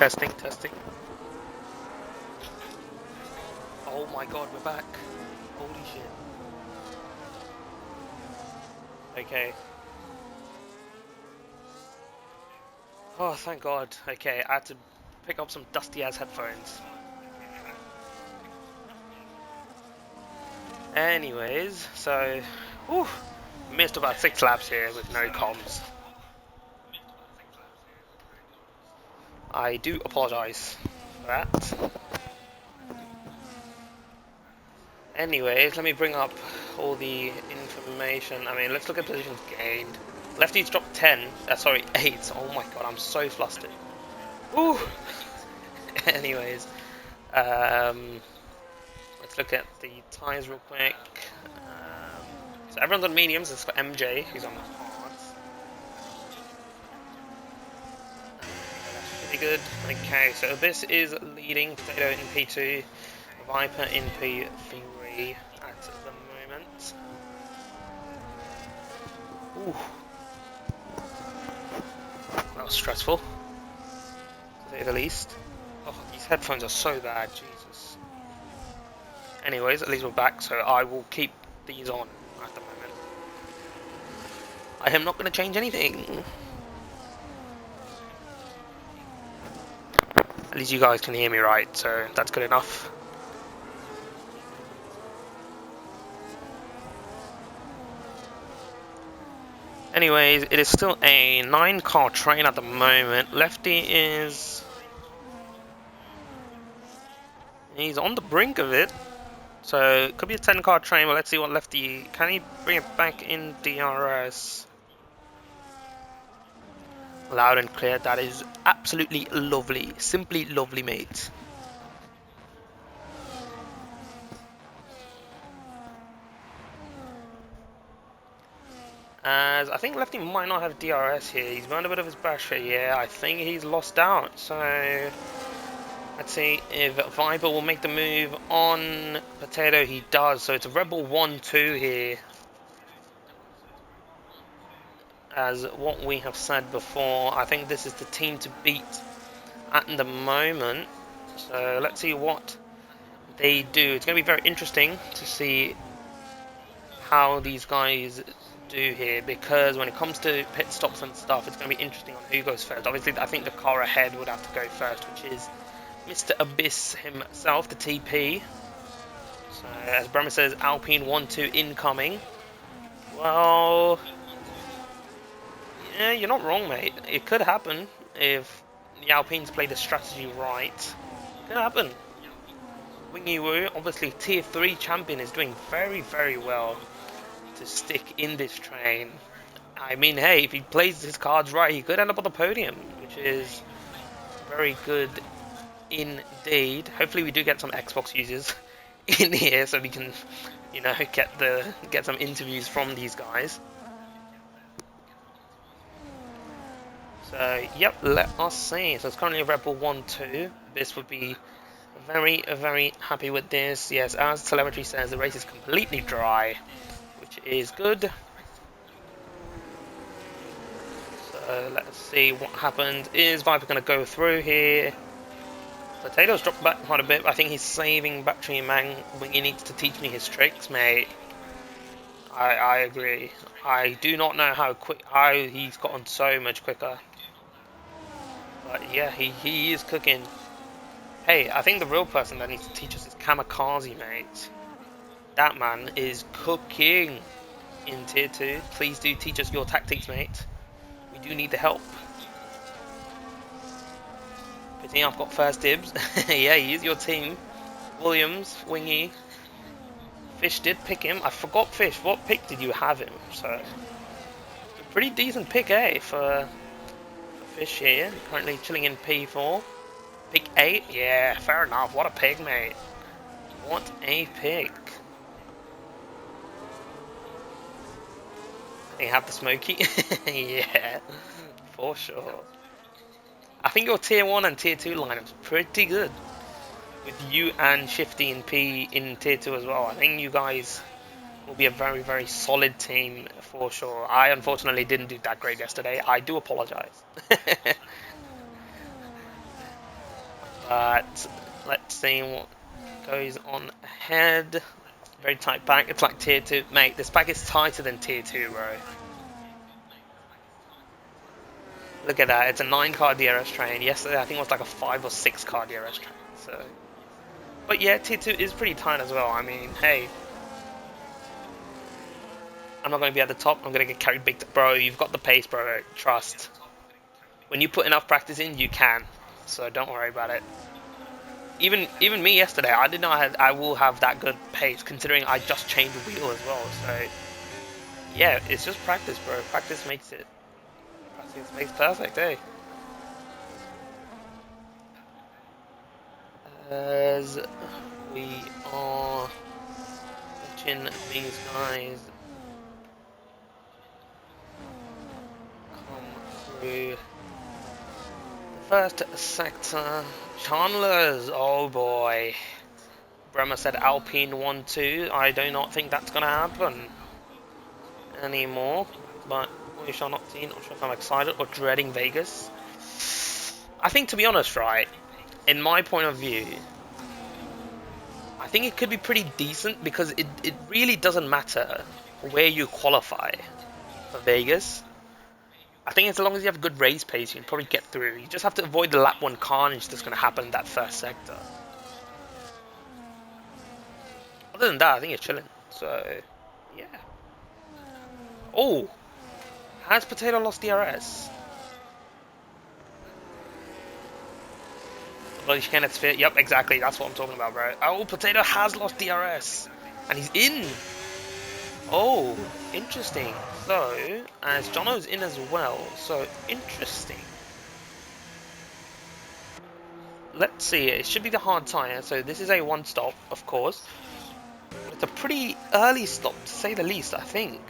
Testing, testing. Oh my god, we're back. Holy shit. Okay. Oh, thank god. Okay, I had to pick up some dusty ass headphones. Anyways, so, whew, missed about 6 laps here with no comms. I do apologise for that. Anyways, let me bring up all the information. I mean, let's look at positions gained. Lefty's dropped 10, sorry, 8. Oh my god, I'm so flustered. Ooh. Anyways, let's look at the tyres real quick. So everyone's on mediums. This is for MJ, who's on the hards. That's pretty good. Okay, so this is leading Potato in P2, Viper in P3 at the moment. Ooh. That was stressful, to say the least. Oh, these headphones are so bad, Jesus. Anyways, at least we're back, so I will keep these on at the moment. I am not going to change anything. At least you guys can hear me right, so that's good enough. Anyways, it is still a 9-car train at the moment. Lefty is... he's on the brink of it. So, it could be a 10-car train, but let's see what Lefty... can he bring it back in DRS? Loud and clear. That is absolutely lovely. Simply lovely, mate. As I think Lefty might not have DRS here. He's run a bit of his battery. Yeah, I think he's lost out. So let's see if Viper will make the move on Potato. He does. So it's a Rebel 1-2 here. As what we have said before, I think this is the team to beat at the moment. So let's see what they do. It's going to be very interesting to see how these guys do here, because when it comes to pit stops and stuff, it's going to be interesting on who goes first. Obviously, I think the car ahead would have to go first, which is Mr. Abyss himself, the TP. So, as Bremer says, Alpine 1-2 incoming. Well, yeah, you're not wrong, mate. It could happen if the Alpines play the strategy right. It could happen. Wingy Woo, obviously Tier 3 champion, is doing very, very well to stick in this train. I mean, hey, if he plays his cards right, he could end up on the podium, which is very good indeed. Hopefully we do get some Xbox users in here so we can, you know, get some interviews from these guys. So, yep, let us see. So it's currently a Rebel 1-2. This would be very, very happy with this. Yes, as telemetry says, the race is completely dry, which is good. So let's see what happens. Is Viper going to go through here? Potato's dropped back quite a bit. I think he's saving battery, man. He needs to teach me his tricks, mate. I agree. I do not know how he's gotten so much quicker. But yeah, he is cooking. Hey, I think the real person that needs to teach us is Kamikaze, mate. That man is cooking in Tier 2. Please do teach us your tactics, mate. We do need the help. I think I've got first dibs. Yeah, he's your team. Williams, Wingy. Fish did pick him. I forgot Fish. What pick did you have him? So, a pretty decent pick, eh, for Fish here. Currently chilling in P4. Pick 8? Yeah, fair enough. What a pick, mate. What a pick. You have the Smoky? Yeah, for sure. I think your Tier 1 and Tier 2 lineup's pretty good. With you and Shifty in Tier 2 as well. I think you guys will be a very, very solid team for sure. I unfortunately didn't do that great yesterday. I do apologize. But let's see what goes on ahead. Very tight pack. It's like tier 2. Mate, this pack is tighter than tier 2, bro. Look at that. It's a 9-card DRS train. Yesterday, I think it was like a 5 or 6-card DRS train. So, but yeah, tier 2 is pretty tight as well. I mean, hey. I'm not going to be at the top. I'm going to get carried big. Bro, you've got the pace, bro. Trust. When you put enough practice in, you can. So don't worry about it. Even me yesterday, I didn't know I will have that good pace, considering I just changed the wheel as well. So yeah, it's just practice, bro. Practice makes perfect, eh? As we are watching these guys come through the first sector. Chandler's, oh boy. Bremer said Alpine 1-2. I do not think that's going to happen anymore, but we shall not see. Not sure if I'm excited or dreading Vegas. I think, to be honest, right, in my point of view, I think it could be pretty decent because it really doesn't matter where you qualify for Vegas. I think as long as you have good race pace, you can probably get through. You just have to avoid the lap 1 carnage that's going to happen in that first sector. Other than that, I think it's chilling. So, yeah. Oh! Has Potato lost DRS? Bloody Kenneth Sphere. Yep, exactly. That's what I'm talking about, bro. Oh, Potato has lost DRS. And he's in. Oh, interesting. So, as Jono's in as well. So, interesting. Let's see. It should be the hard tyre. So, this is a 1-stop, of course. But it's a pretty early stop, to say the least, I think.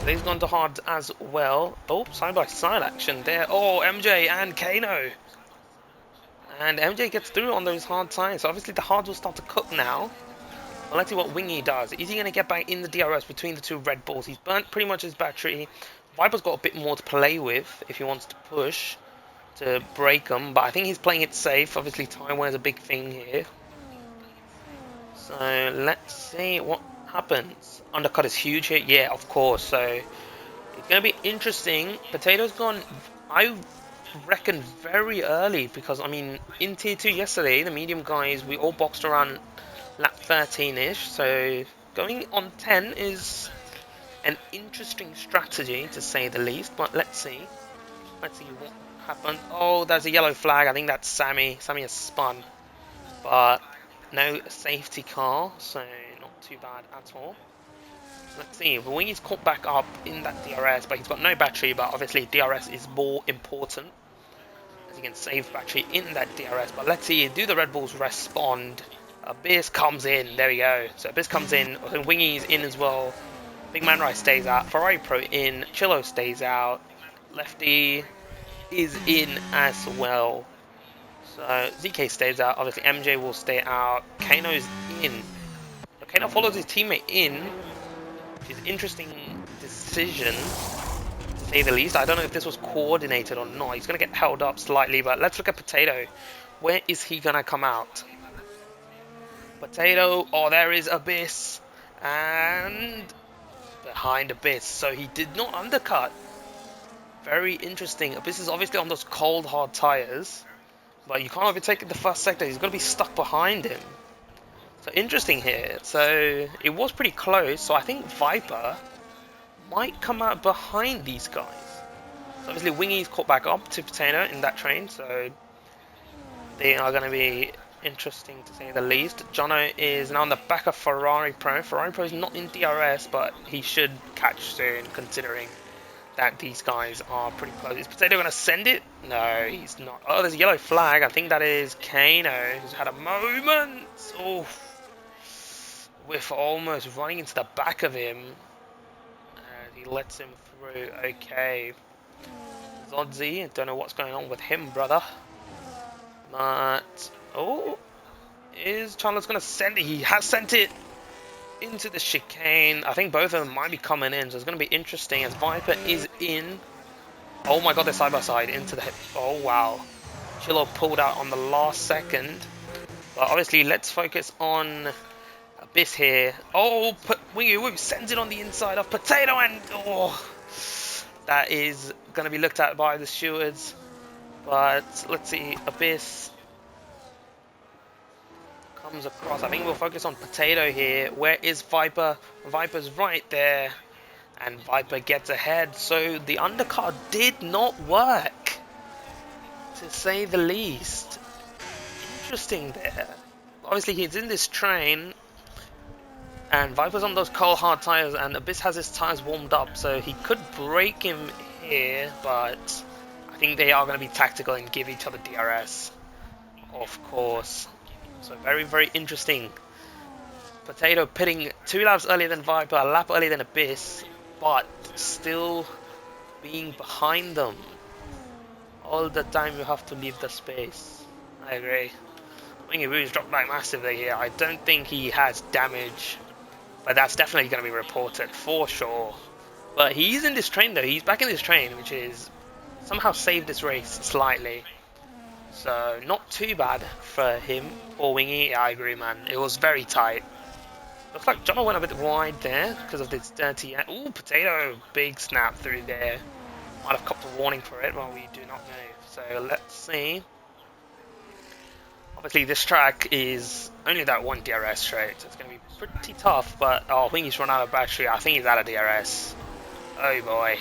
They've gone to hard as well. Oh, side-by-side action there. Oh, MJ and Kano. And MJ gets through on those hard tyres. So obviously the hards will start to cook now. Well, let's see what Wingy does. Is he going to get back in the DRS between the two Red Bulls? He's burnt pretty much his battery. Viper's got a bit more to play with if he wants to push to break them. But I think he's playing it safe. Obviously, Taiwan is a big thing here. So let's see what happens. Undercut is huge here. Yeah, of course. So it's going to be interesting. Potato's gone, I reckon, very early. Because, I mean, in Tier 2 yesterday, the medium guys, we all boxed around lap 13-ish, so going on 10 is an interesting strategy, to say the least, but let's see what happens. Oh, there's a yellow flag. I think that's Sammy. Sammy has spun, but no safety car, so not too bad at all. Let's see, Wingy's caught back up in that DRS, but he's got no battery, but obviously DRS is more important, as you can save battery in that DRS. But let's see, do the Red Bulls respond? Abyss comes in, there we go. So Abyss comes in, Wingy's in as well. Big Man Rai stays out, Ferrari Pro in, Chillo stays out, Lefty is in as well. So ZK stays out, obviously MJ will stay out, Kano's in. So Kano follows his teammate in, which is an interesting decision, to say the least. I don't know if this was coordinated or not. He's going to get held up slightly, but let's look at Potato. Where is he going to come out? Potato, oh, there is Abyss, and behind Abyss, so he did not undercut. Very interesting. Abyss is obviously on those cold, hard tyres, but you can't overtake the first sector. He's going to be stuck behind him. So interesting here. So it was pretty close, so I think Viper might come out behind these guys. So obviously Wingy's caught back up to Potato in that train, so they are going to be interesting, to say the least. Jono is now on the back of Ferrari Pro. Ferrari Pro is not in DRS, but he should catch soon, considering that these guys are pretty close. Is Potato going to send it? No, he's not. Oh, there's a yellow flag. I think that is Kano, who's had a moment. Oh, with almost running into the back of him. And he lets him through. Okay. Zodzi, I don't know what's going on with him, brother. But oh, is Chandler's going to send it? He has sent it into the chicane. I think both of them might be coming in, so it's going to be interesting as Viper is in. Oh my god, they're side by side into the hip. Oh wow. Chillo pulled out on the last second. But obviously, let's focus on Abyss here. Oh, Wingy Woo sends it on the inside of Potato, and oh, that is going to be looked at by the stewards. But let's see, Abyss comes across. I think we'll focus on Potato here. Where is Viper? Viper's right there, and Viper gets ahead. So the undercard did not work, to say the least. Interesting there. Obviously, he's in this train, and Viper's on those cold hard tires, and Abyss has his tires warmed up, so he could break him here, but I think they are going to be tactical and give each other DRS, of course. So very, very interesting. Potato pitting 2 laps earlier than Viper, a lap earlier than Abyss, but still being behind them. All the time you have to leave the space. I agree. Wingy Woo's dropped back massively here. I don't think he has damage, but that's definitely going to be reported for sure. But he's in this train though. He's back in this train, which is somehow saved this race slightly. So not too bad for him or Wingy. Yeah, I agree, man. It was very tight. Looks like John went a bit wide there because of this dirty. Ooh, Potato, big snap through there. Might have copped a warning for it. Well, we do not know. So let's see. Obviously, this track is only that one DRS straight, so it's going to be pretty tough. But oh, Wingy's run out of battery. I think he's out of DRS. Oh boy.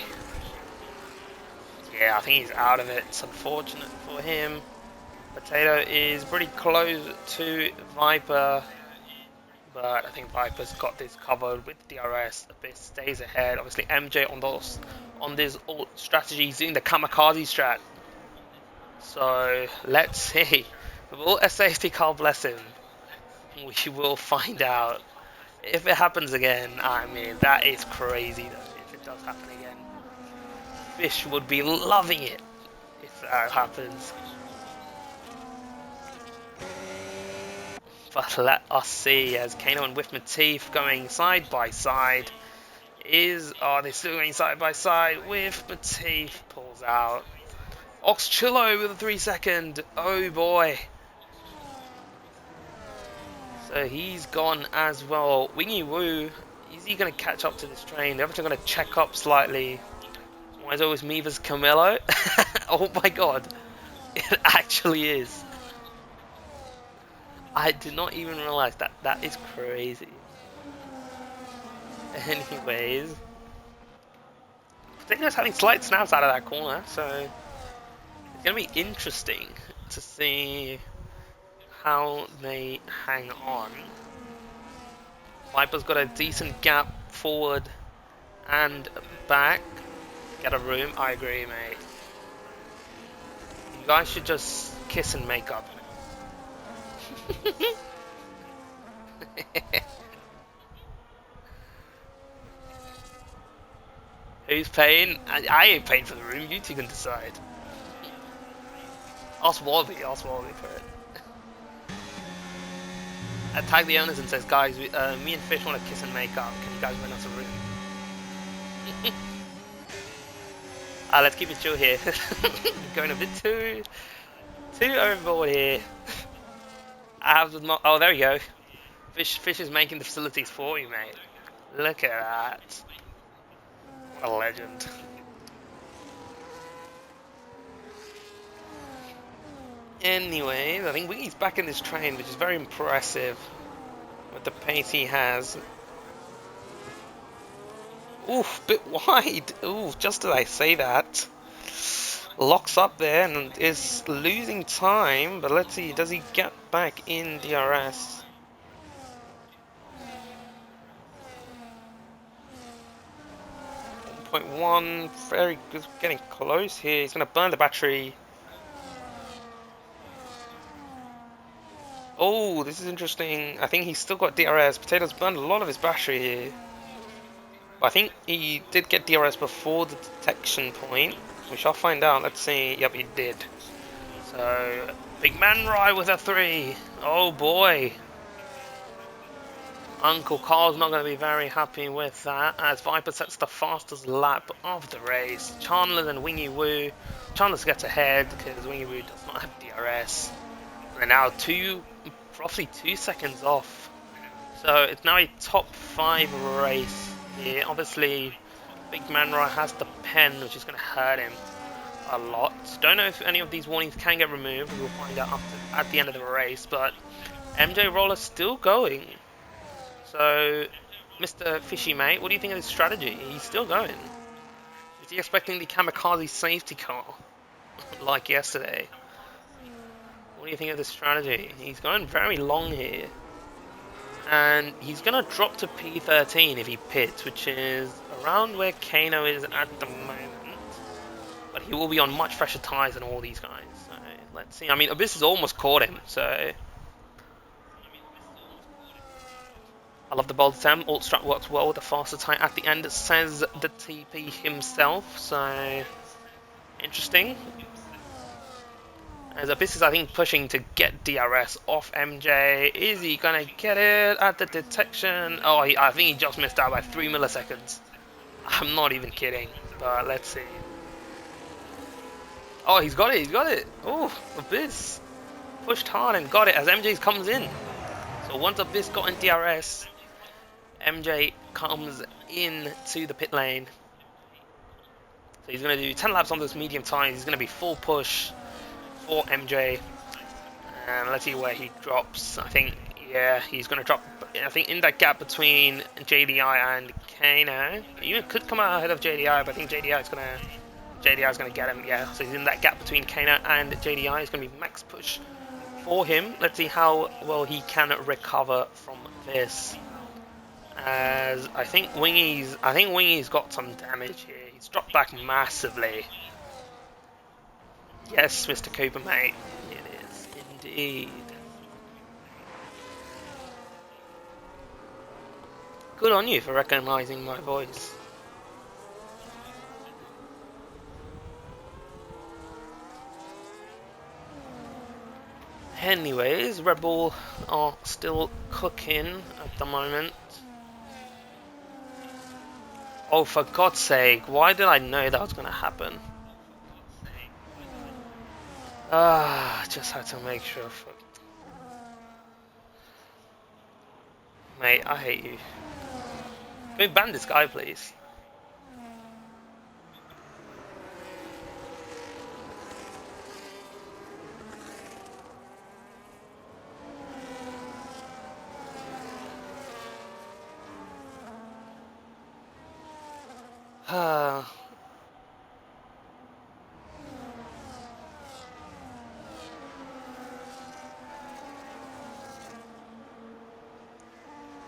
Yeah, I think he's out of it. It's unfortunate for him. Potato is pretty close to Viper, but I think Viper's got this covered with DRS. Abyss stays ahead. Obviously, MJ on this old strategy, he's doing the kamikaze strat. So let's see. Will a safety car bless him? We will find out. If it happens again, I mean, that is crazy though, if it does happen again. Fish would be loving it if that happens. But let us see, as Kano and With Matif going side by side. Are they still going side by side? With Matif pulls out. Oxchillo with a 3-second. Oh boy. So he's gone as well. Wingy Woo, is he going to catch up to this train? They're actually going to check up slightly. Why is it always me versus Camilo? Oh my god. It actually is. I did not even realize that. That is crazy. Anyways. Potato's having slight snaps out of that corner, so it's going to be interesting to see how they hang on. Viper's got a decent gap forward and back. Get a room. I agree, mate. You guys should just kiss and make up. Who's paying? I ain't paying for the room. You two can decide. Ask Wallaby for it. I tag the owners and says, guys, me and Fish want to kiss and make up. Can you guys rent us a room? Let's keep it chill here. Going a bit too overboard here. I have not. Oh, there we go. Fish is making the facilities for you, mate. Look at that. What a legend. Anyways, I think Wingy's back in this train, which is very impressive with the pace he has. Oof, bit wide. Ooh, just as I say that. Locks up there and is losing time, but let's see, does he get back in DRS? .1, very good, getting close here. He's going to burn the battery. Oh, this is interesting. I think he's still got DRS. Potato's burned a lot of his battery here. But I think he did get DRS before the detection point. We shall find out. Let's see. Yep, he did. So, Big Man Rye with a 3. Oh boy. Uncle Carl's not going to be very happy with that, as Viper sets the fastest lap of the race. Chandler and Wingy Woo. Chandler gets ahead because Wingy Woo does not have DRS. They're now roughly 2 seconds off. So it's now a top 5 race here. Obviously, Big Manra has the pen, which is going to hurt him a lot. Don't know if any of these warnings can get removed. We'll find out at the end of the race. But MJ Roller's still going. So, Mr. Fishy Mate, what do you think of his strategy? He's still going. Is he expecting the kamikaze safety car like yesterday? What do you think of this strategy? He's going very long here. And he's going to drop to P13 if he pits, which is around where Kano is at the moment. But he will be on much fresher tyres than all these guys. So, let's see. I mean, Abyss has almost caught him, so... I love the bold stem. Alt strat works well with the faster tyre at the end, says the TP himself. So, interesting. As Abyss is, I think, pushing to get DRS off MJ. Is he going to get it at the detection? Oh, I think he just missed out by 3 milliseconds. I'm not even kidding, but let's see. Oh, he's got it, he's got it. Oh, Abyss pushed hard and got it as MJ comes in. So once Abyss got in DRS, MJ comes in to the pit lane. So he's going to do 10 laps on this medium tyre. He's going to be full push for MJ. And let's see where he drops. I think, yeah, he's going to drop, I think, in that gap between JDI and Kano. He could come out ahead of JDI, but I think JDI is going to get him. Yeah, so he's in that gap between Kano and JDI. It's going to be max push for him. Let's see how well he can recover from this. As I think Wingy's got some damage here. He's dropped back massively. Yes, Mr. Cooper, mate. It is indeed. Good on you for recognizing my voice. Anyways, Red Bull are still cooking at the moment. Oh, for God's sake, why did I know that was going to happen? Just had to make sure. Mate, I hate you. Can we ban this guy, please?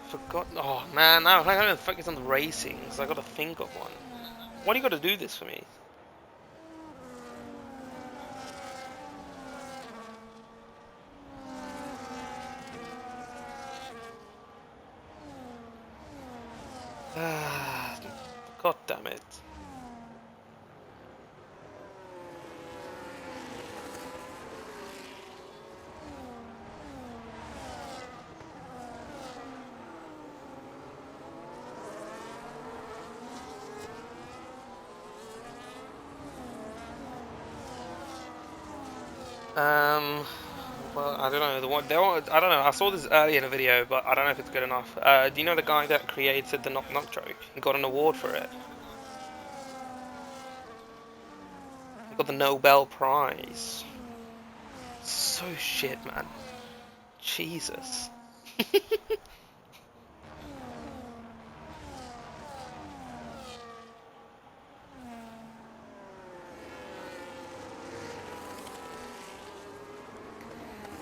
Forgot. Oh man, now I gotta focus on the racing, so I gotta think of one. Why do you gotta do this for me? God damn it. Well, I don't know. I don't know. I saw this earlier in a video, but I don't know if it's good enough. Do you know the guy that created the knock knock joke? He got an award for it. He got the Nobel Prize. So shit, man. Jesus.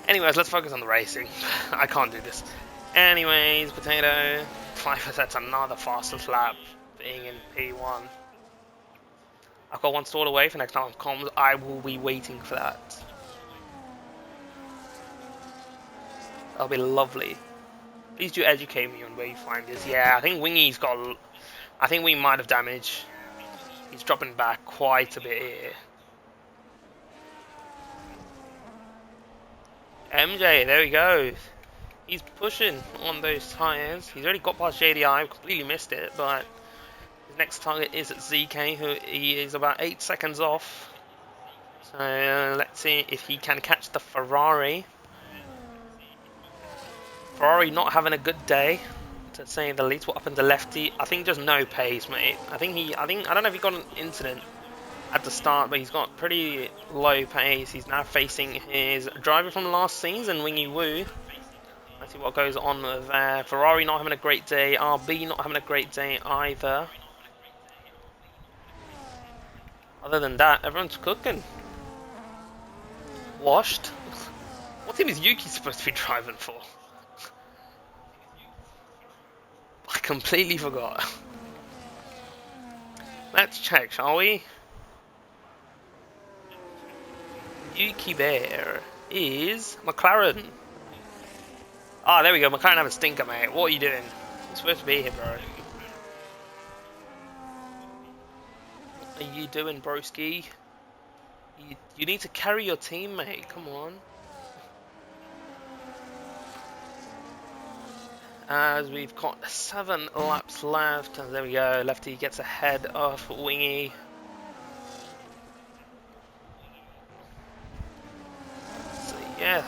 Anyways, let's focus on the racing. I can't do this. Anyways, Potato. 5 that's another fastest lap, being in P1. I've got one stall away for next time on comms. I will be waiting for that. That'll be lovely. Please do educate me on where you find this. Yeah, I think Wingy's got... I think we might have damage. He's dropping back quite a bit here. MJ, there we go. He's pushing on those tyres. He's already got past JDI, completely missed it, but his next target is at ZK, who he is about 8 seconds off. So let's see if he can catch the Ferrari. Ferrari not having a good day, to say the least. What happened to Lefty? I think just no pace, mate. I don't know if he got an incident at the start, but he's got pretty low pace. He's now facing his driver from last season, Wingy Woo. Let's see what goes on there. Ferrari not having a great day. RB not having a great day either. Other than that, everyone's cooking. Washed. What team is Yuki supposed to be driving for? I completely forgot. Let's check, shall we? Yuki there is McLaren. Ah, there we go. McLaren have a stinker, mate. What are you doing? You're supposed to be here, bro. What are you doing, broski? You need to carry your team, mate. Come on. As we've got 7 laps left. And there we go. Lefty gets ahead of Wingy. So yeah,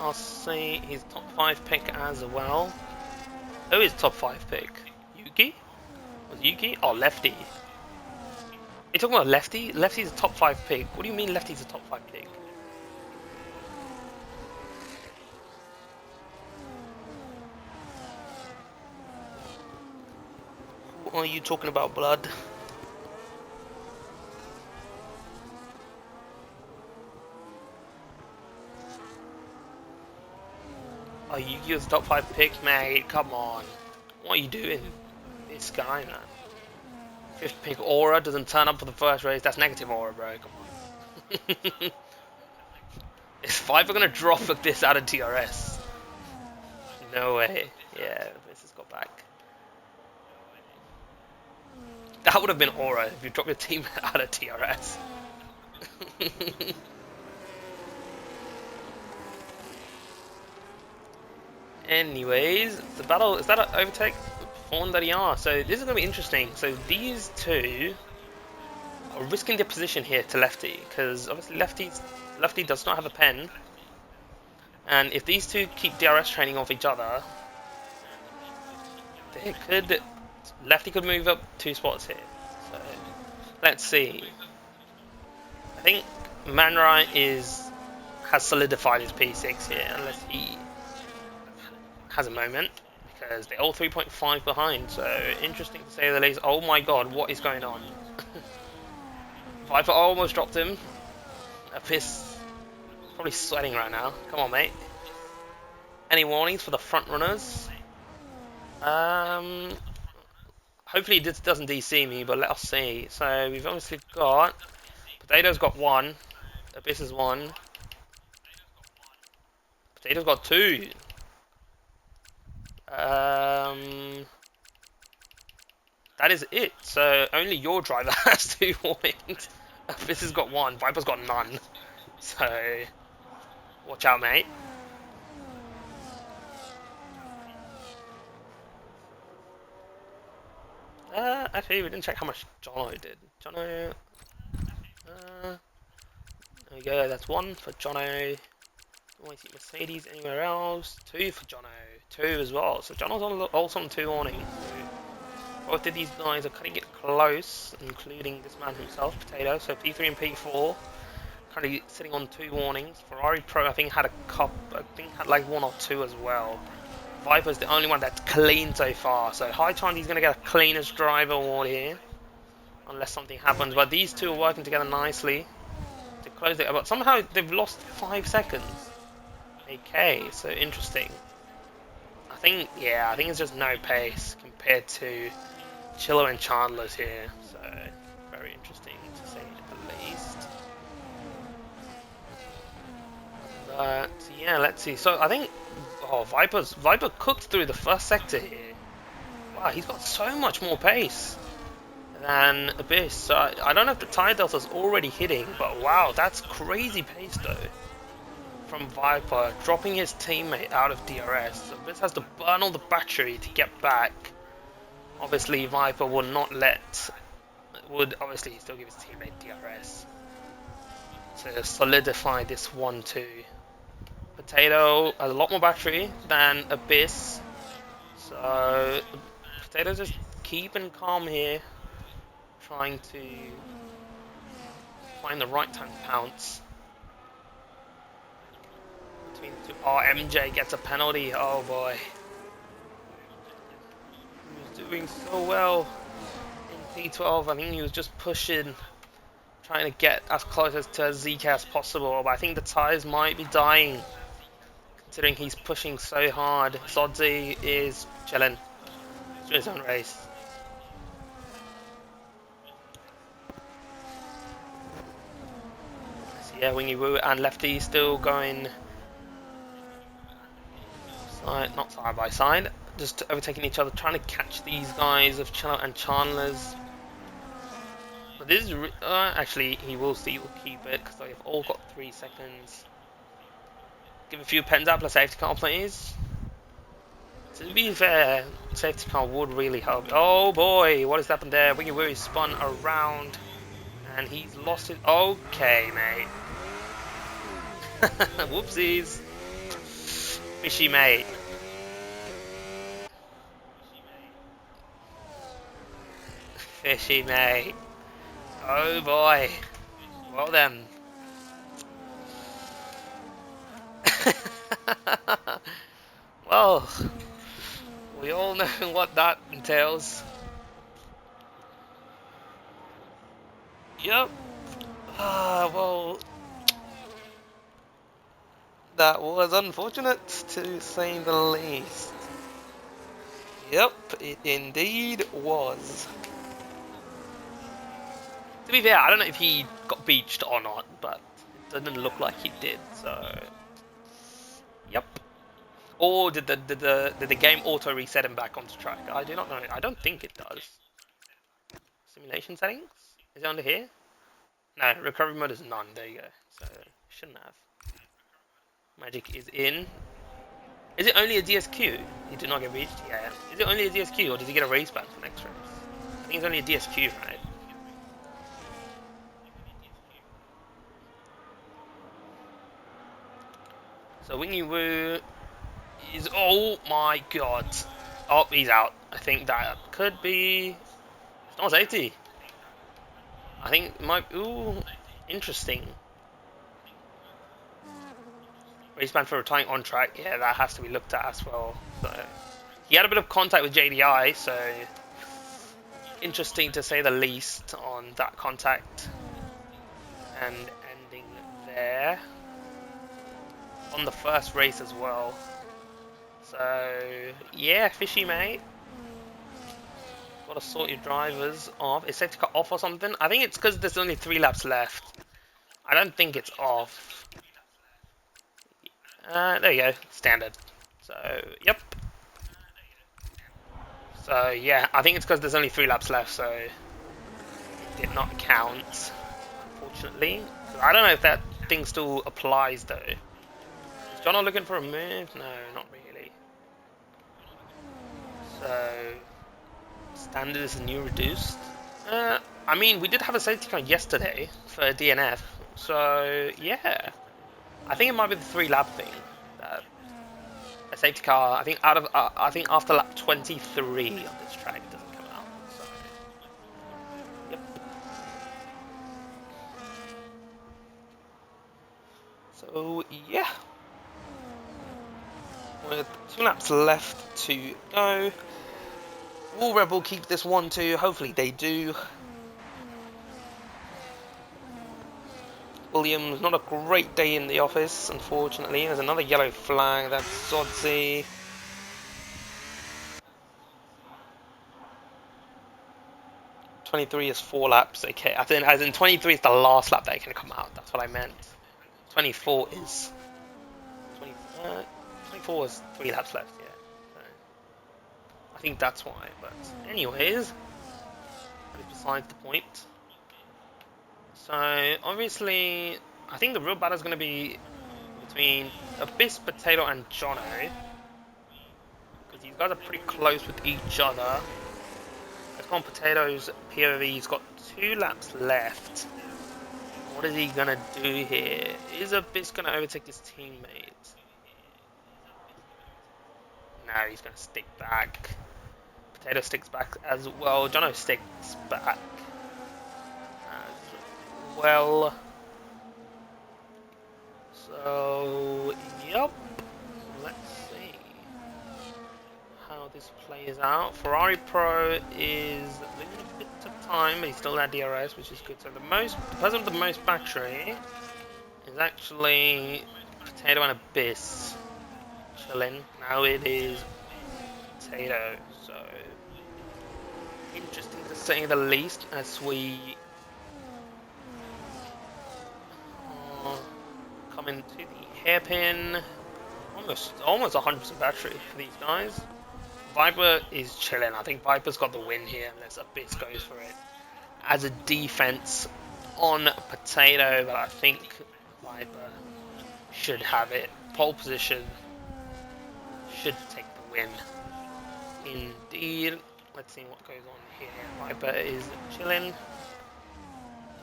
I'll say his top 5 pick as well. Who is top 5 pick? Yuki? Was Yuki? Oh, Lefty. Are you talking about Lefty? Lefty's a top 5 pick. What do you mean Lefty's a top 5 pick? Who are you talking about, blood? Oh, Yuki was top 5 pick, mate. Come on. What are you doing? This guy, man. 5th pick Aura doesn't turn up for the first race. That's negative Aura, bro. Come on. Is Viper gonna drop this out of TRS? No way. Yeah, this has got back. That would have been Aura if you dropped your team out of TRS. Anyways, the battle, is that an overtake? On that he are. So this is going to be interesting. So these two are risking their position here to Lefty, because obviously Lefty does not have a pen, and if these two keep DRS training off each other, Lefty could move up 2 spots here. So let's see. I think Manrai has solidified his P6 here, unless he has a moment, because they're all 3.5 behind, so interesting to say the least. Oh my god, what is going on? Viper almost dropped him. Abyss probably sweating right now. Come on, mate. Any warnings for the front runners? Hopefully this doesn't DC me, but let us see. So we've obviously got Potato's got 1, Abyss is 1, Potato's got 2. That is it. So only your driver has 2 warnings. Abyss has got 1. Viper's got none. So watch out, mate. Actually, we didn't check how much Jono did. Jono. There we go. That's 1 for Jono. Do I see Mercedes anywhere else? 2 for Jono. 2 as well. So Jono's also on 2 warnings. So both of these guys are cutting it close, including this man himself, Potato. So P3 and P4 currently sitting on 2 warnings. Ferrari Pro, I think, had like 1 or 2 as well. Viper's the only one that's clean so far. So high chance he's going to get a cleanest driver award here, unless something happens. But these two are working together nicely to close it. But somehow they've lost 5 seconds. Okay, so interesting. I think it's just no pace compared to Chillo and Chandler's here. So very interesting to say the least. But yeah, let's see. So I think Viper cooked through the first sector here. Wow, he's got so much more pace than Abyss. So I don't know if the tire delta's already hitting, but wow, that's crazy pace though. from Viper, dropping his teammate out of DRS. So Abyss has to burn all the battery to get back. Obviously, Viper would not let... Would obviously still give his teammate DRS to solidify this 1-2. Potato has a lot more battery than Abyss. So, Potato's just keeping calm here. Trying to find the right time to pounce. Between the two. Oh, MJ gets a penalty. Oh boy. He was doing so well in P12. I think he was just pushing, trying to get as close to ZK as possible. But I think the tires might be dying, considering he's pushing so hard. Zodzi is chilling through his own race. So yeah, Wingy Woo and Lefty still going not side by side, just overtaking each other, trying to catch these guys of Cello and Chandler's. But this is actually he will keep it because they've all got 3 seconds. Give a few pens up, a safety car, please. To be fair, safety car would really help. Oh boy, what has happened there? Wingy Woo spun around and he's lost it. Okay, mate. Whoopsies. Fishy, mate. Fishy, mate. Oh boy. Well then. Well, we all know what that entails. Yep. Well, that was unfortunate to say the least. Yep, it indeed was. To be fair, I don't know if he got beached or not, but it doesn't look like he did, so... Yep. Or did the game auto reset him back onto track? I do not know. I don't think it does. Simulation settings? Is it under here? No, recovery mode is none. There you go. So, shouldn't have. Magic is in. Is it only a DSQ? He did not get reached? Yeah. Is it only a DSQ or does he get a race ban for next race? I think it's only a DSQ, right? So Wingy Woo is... Oh my god. Oh, he's out. I think that could be... It's not safety. I think it might... Ooh, interesting. Race ban for retiring on track. Yeah, that has to be looked at as well. So he had a bit of contact with JDI, so interesting to say the least on that contact. And ending there on the first race as well. So yeah, fishy, mate. Gotta sort your drivers off. Is safety car off or something? I think it's because there's only 3 laps left. I don't think it's off. There you go, standard. So, yep. So, yeah, I think it's because there's only 3 laps left, so it did not count, unfortunately. So I don't know if that thing still applies, though. Is John looking for a move? No, not really. So, standard is the new reduced. I mean, we did have a safety car yesterday for DNF, so, yeah. I think it might be the 3 lap thing. A safety car, I think I think after lap 23 on this track it doesn't come out. So, yep. So yeah, with 2 laps left to go, will Red Bull keep this 1-2? Hopefully they do. Williams, not a great day in the office, unfortunately. There's another yellow flag, that's Zodzi. '23 is 4 laps, okay. As in 23 is the last lap that can come out, that's what I meant. 24 is... 24 is 3 laps left, yeah. So, I think that's why, but anyways, that is besides the point. So, obviously, I think the real battle is going to be between Abyss, Potato, and Jono, because these guys are pretty close with each other. Let's go on Potato's POV. He's got 2 laps left. What is he gonna do here? Is Abyss gonna overtake his teammate? No, he's gonna stick back. Potato sticks back as well. Jono sticks back as well. So, yep. Let's see how this plays out. Ferrari Pro is losing a bit of time, but he's still at DRS, which is good. So the person with the most battery is actually Potato and Abyss chilling. Now it is Potato. So interesting to say the least, as we come into the hairpin. Almost 100% battery for these guys. Viper is chilling. I think Viper's got the win here unless Abyss goes for it as a defense on Potato, but I think Viper should have it. Pole position should take the win. Indeed. Let's see what goes on here. Viper is chilling.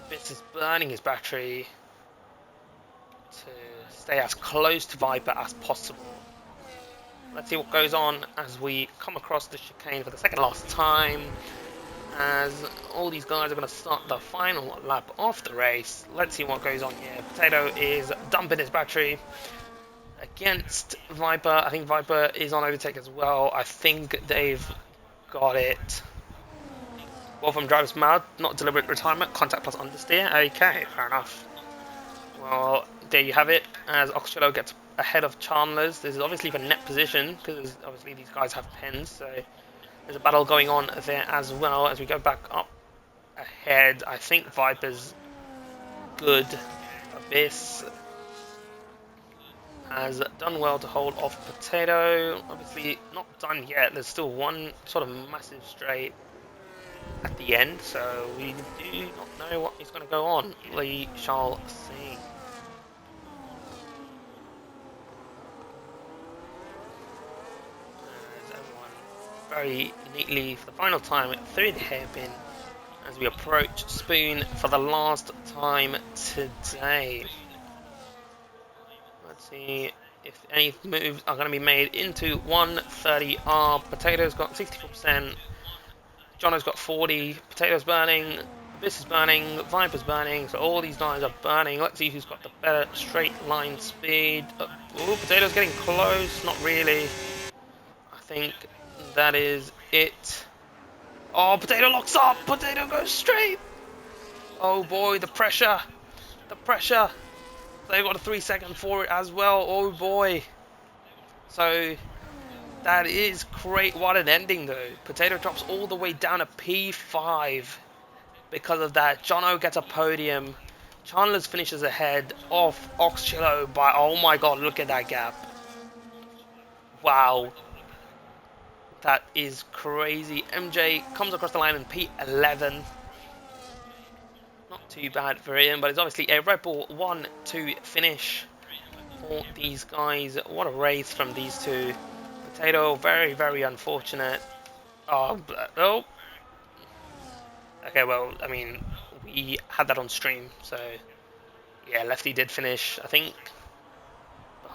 Abyss is burning his battery to stay as close to Viper as possible. Let's see what goes on as we come across the chicane for the second last time, as all these guys are going to start the final lap of the race. Let's see what goes on here. Potato is dumping his battery against Viper. I think Viper is on overtake as well. I think they've got it. Well, from driver's mouth, not deliberate retirement, contact plus understeer. Okay, fair enough. Well, there you have it, as Oxcello gets ahead of Chandler's. This is obviously for net position, because obviously these guys have pens, so there's a battle going on there as well. As we go back up ahead, I think Viper's good. Abyss has done well to hold off Potato. Obviously not done yet, there's still one sort of massive straight at the end, so we do not know what is going to go on. We shall see. Very neatly for the final time through the hairpin as we approach Spoon for the last time today. Let's see if any moves are going to be made into 130R. Potato's got 64%, Jono's got 40, Potato's burning, Abyss is burning, Viper's burning, so all these guys are burning. Let's see who's got the better straight line speed. Oh, Potato's getting close, not really. I think that is it. Oh, Potato locks up. Potato goes straight. Oh boy, the pressure. The pressure. They got a 3 second for it as well. Oh boy. So that is great. What an ending though. Potato drops all the way down to P5 because of that. Jono gets a podium. Chandler's finishes ahead of Oxcello by, oh my god, look at that gap. Wow. That is crazy. MJ comes across the line in P11. Not too bad for him, but it's obviously a Red Bull 1-2 finish for these guys. What a race from these two. Potato, very, very unfortunate. Oh. Okay, well, I mean, we had that on stream, so yeah, Lefty did finish, I think,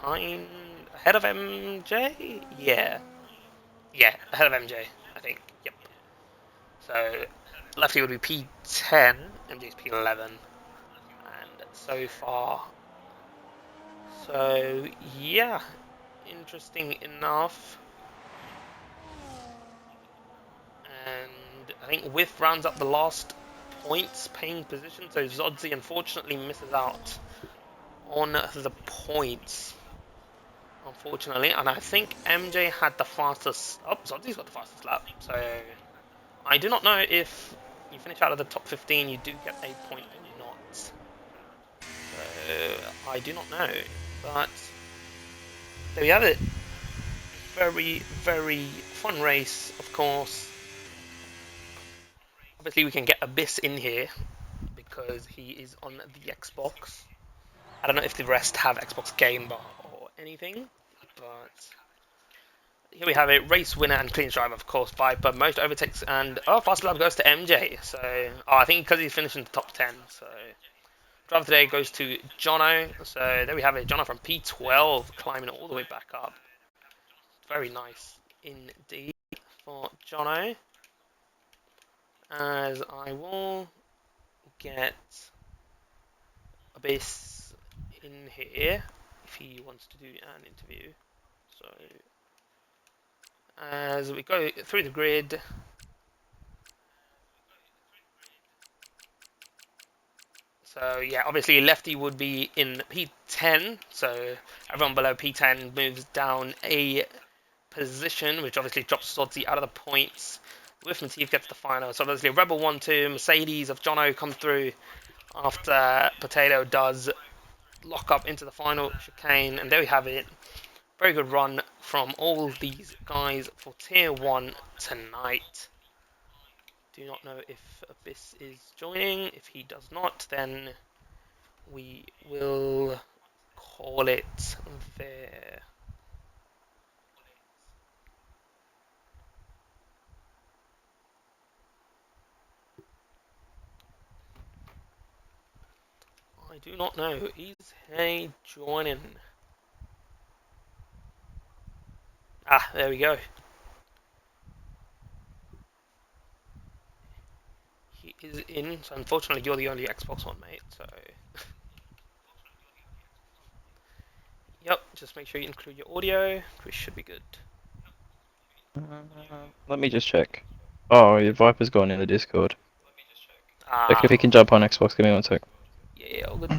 ahead of MJ? Yeah, ahead of MJ, I think. Yep. So Lefty would be P10, MJ's P11, and so far. So yeah, interesting enough. And I think Whiff rounds up the last points paying position. So Zodzi unfortunately misses out on the points. Unfortunately, and I think MJ had the fastest. Oh, Zodzi's got the fastest lap. So I do not know if you finish out of the top 15, you do get a point or not. So I do not know, but there we have it. Very, very fun race, of course. Obviously, we can get Abyss in here because he is on the Xbox. I don't know if the rest have Xbox Game Bar or anything, but here we have it. Race winner and clean driver, of course, Viper. Most overtakes and fast lap goes to MJ. So I think because he's finished in the top 10. So driver today goes to Jono. So there we have it. Jono from P12 climbing all the way back up. Very nice indeed for Jono. As I will get Abyss in here if he wants to do an interview. So as we go through the grid, so yeah, obviously Lefty would be in P10, so everyone below P10 moves down a position, which obviously drops Sodsy out of the points. With Matif gets the final, so obviously Rebel 1-2, Mercedes of Jono come through after Potato does lock up into the final chicane, and there we have it. Very good run from all these guys for Tier 1 tonight. Do not know if Abyss is joining. If he does not, then we will call it there. I do not know. Is he joining? Ah, there we go. He is in. So unfortunately, you're the only Xbox One, mate. So, yep. Just make sure you include your audio. We should be good. Let me just check. Oh, your Viper's gone in the Discord. Check if Ah, he can jump on Xbox. Give me 1 sec. yeah, all good.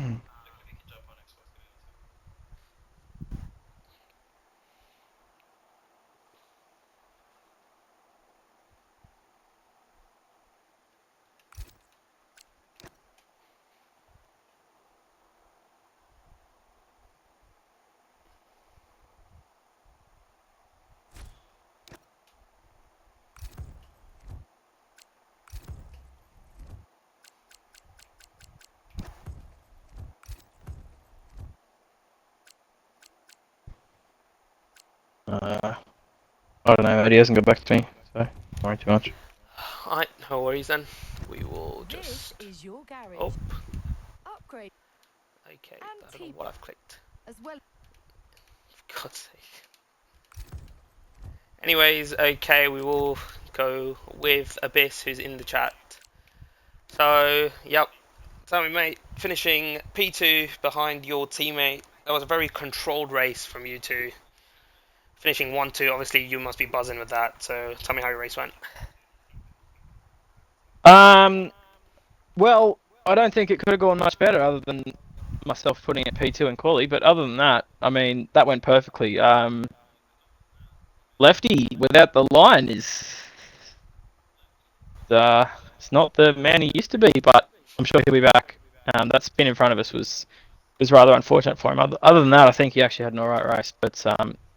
I don't know, he hasn't got back to me, so don't worry too much. Alright, no worries then. We will just. This is your garage. Oh, Upgrade okay. and I don't know what I've clicked. as well. For God's sake. Anyways, okay, we will go with Abyss, who's in the chat. So, yep. Tell me, mate, finishing P2 behind your teammate. That was a very controlled race from you two. Finishing 1-2, obviously you must be buzzing with that. So, tell me how your race went. Um, well, I don't think it could have gone much better other than myself putting it P2 in quali, but other than that, I mean, that went perfectly. Lefty without the line is it's not the man he used to be, but I'm sure he'll be back. That spin in front of us was rather unfortunate for him. Other than that, I think he actually had an alright race, but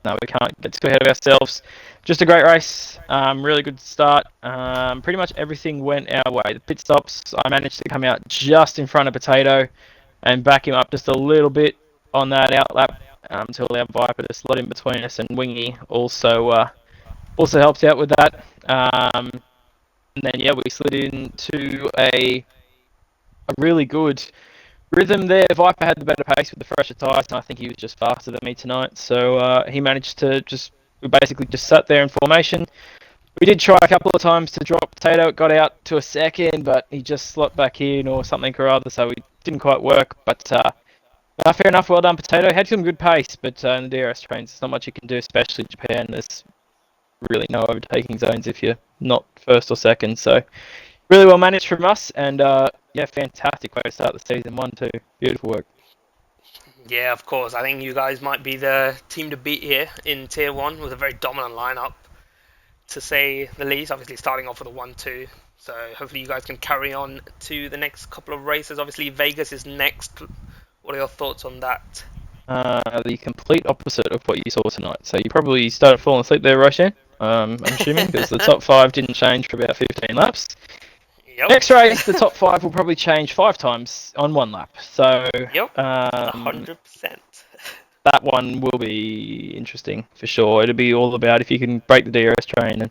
no, we can't get too ahead of ourselves. Just a great race, really good start. Pretty much everything went our way. The pit stops, I managed to come out just in front of Potato and back him up just a little bit on that outlap until our Viper just slot in between us, and Wingy also helps out with that. And then yeah, we slid into a really good rhythm there. Viper had the better pace with the fresher tyres, and I think he was just faster than me tonight. So he managed to we basically just sat there in formation. We did try a couple of times to drop Potato. It got out to a second, but he just slot back in or something or other, so it didn't quite work. But fair enough, well done, Potato. Had some good pace, but in the DRS trains, there's not much you can do, especially in Japan. There's really no overtaking zones if you're not first or second. So really well managed from us, and yeah, fantastic way to start the season. 1-2, beautiful work. Yeah, of course. I think you guys might be the team to beat here in Tier 1 with a very dominant lineup, to say the least. Obviously, starting off with a 1-2. So hopefully you guys can carry on to the next couple of races. Obviously, Vegas is next. What are your thoughts on that? The complete opposite of what you saw tonight. So you probably started falling asleep there, Roshan. I'm assuming, because the top 5 didn't change for about 15 laps. Yep. Next race, the top 5 will probably change 5 times on 1 lap. So Yep. um, 100%. that one will be interesting for sure. It'll be all about if you can break the DRS train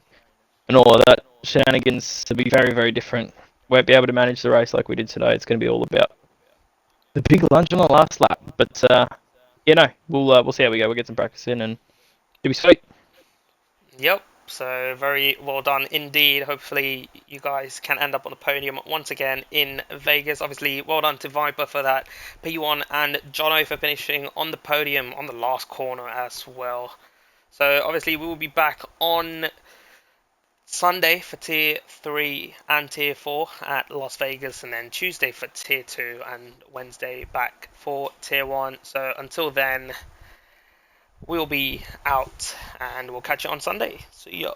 and all of that shenanigans to be very, very different. Won't be able to manage the race like we did today. It's going to be all about the big lunge on the last lap. But we'll see how we go. We'll get some practice in and it'll be sweet. Yep. So very well done indeed. Hopefully you guys can end up on the podium once again in Vegas. Obviously, well done to Viper for that P1 and Jono for finishing on the podium on the last corner as well. So obviously we will be back on Sunday for Tier 3 and Tier 4 at Las Vegas, and then Tuesday for Tier 2 and Wednesday back for Tier 1. So until then, we'll be out and we'll catch you on Sunday. See ya.